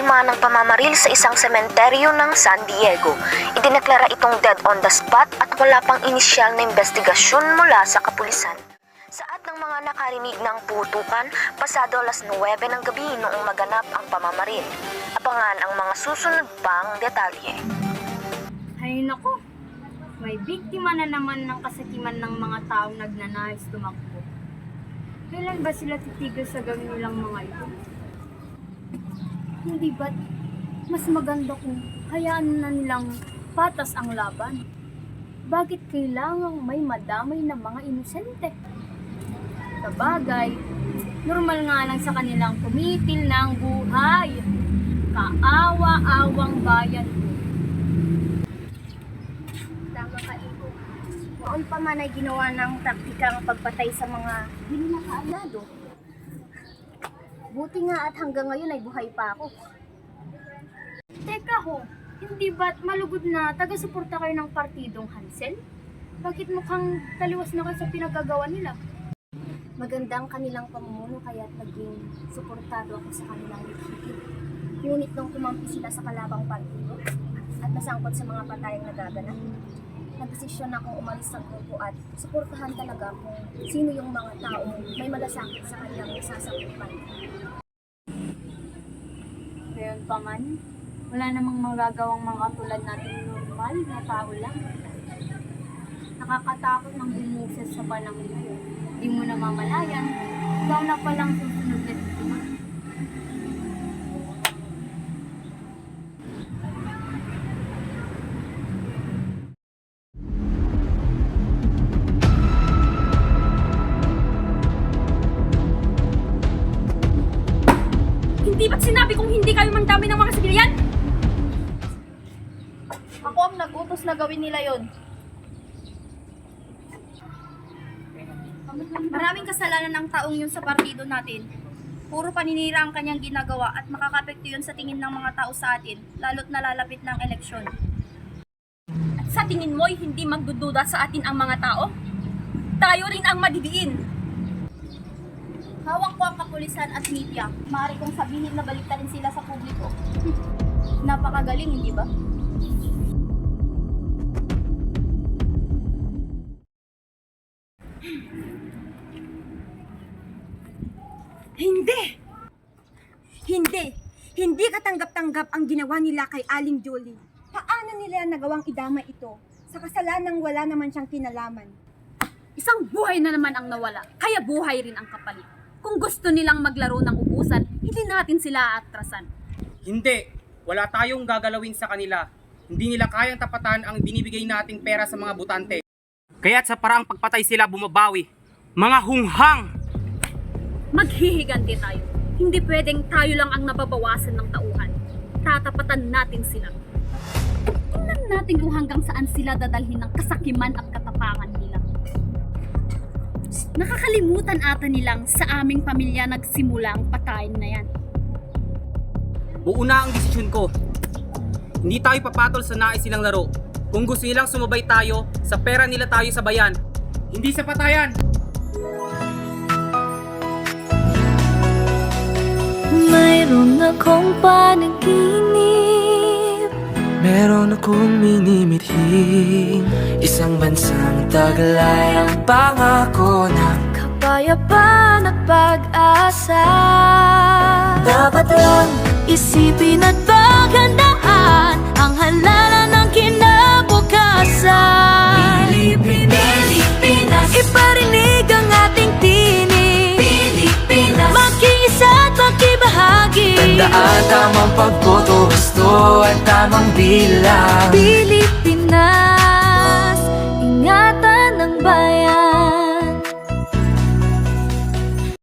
biktima ng pamamaril sa isang sementeryo ng San Diego. Idineklara itong dead on the spot at wala pang inisyal na investigasyon mula sa kapulisan. Saad ng mga nakarinig ng putukan, pasado alas 9 ng gabi noong maganap ang pamamaril. Abangan ang mga susunod pang detalye. Ay nako, may biktima na naman ng kasakiman ng mga taong nagnanais tumakbo. Kailan ba sila titigil sa gawin nilang mga ito? Hindi ba't mas maganda kung hayaan na nilang patas ang laban? Bakit kailangang may madamay na mga inosente? Sabagay, normal nga lang sa kanilang kumitil ng buhay. Kaawa-awang bayan ko. Tama ka, Ibo. Noon pa man ay ginawa ng taktikang pagpatay sa mga hindi nakaalado. Buti nga at hanggang ngayon ay buhay pa ako. Teka ho, hindi ba't malugod na taga-suporta kayo ng partidong Hansel? Bakit mukhang taliwas na kayo sa pinagagawa nila? Magandang kanilang pamumuno kaya't naging suportado ako sa kanilang likikid. Ngunit nung kumampi sila sa kalabang partido at nasangkot sa mga patayang nagaganap, nagdesisyon akong umalis sa grupo at suportahan talaga kung sino yung mga taong may malasakit sa kanilang nasasakupan. Ngayon pa man, wala namang magagawang mga tulad natin normal na tao lang. Nakakatakot ng bumuses sa panahon ngayon. Di mo namamalayan, ikaw na palang susunod na biktima. Hindi ba't sinabi kong hindi kayo mandami ng mga sibilyan? Ako ang nag-utos na gawin nila yon. Maraming kasalanan ng taong yun sa partido natin. Puro paninira ang kanyang ginagawa at makakapekto yun sa tingin ng mga tao sa atin, lalo't nalalapit ng eleksyon. At sa tingin mo'y hindi magdududa sa atin ang mga tao? Tayo rin ang madidiin. Hawak ko ang kapulisan at media. Maaari kong sabihin na baliktarin sila sa publiko. Napakagaling, hindi ba? Hindi! Hindi! Hindi katanggap-tanggap ang ginawa nila kay Aling Jolie. Paano nila nagawang idama ito sa kasalanang wala naman siyang kinalaman? Isang buhay na naman ang nawala, kaya buhay rin ang kapalit. Kung gusto nilang maglaro ng ubusan, hindi natin sila aatrasan. Hindi. Wala tayong gagalawin sa kanila. Hindi nila kayang tapatan ang binibigay nating pera sa mga butante. Kaya't sa paraang pagpatay sila bumabawi. Mga hunghang! Maghihiganti tayo. Hindi pwedeng tayo lang ang nababawasan ng tauhan. Tatapatan natin sila. Tingnan natin kung hanggang saan sila dadalhin ng kasakiman at katapangan nila. Nakakalimutan ata nilang sa aming pamilya nagsimula ang patayin na yan. Buo na ang desisyon ko. Hindi tayo papatol sa nais silang laro. Kung gusto nilang sumabay tayo, sa pera nila tayo sabayan. Hindi sa patayan! Mayroon akong panaginip, meron akong minimithing isang bansang taglay ang pangako ng kapayapaan at pag-asa. Dapat lang isipin at paghandaan ang halalan ng kinabukasan. Pilipinas, iparinig ang ating tinig. Pilipinas, makiisa at makibahagi. Tandaan tamang pagboto, gusto at tamang bilang.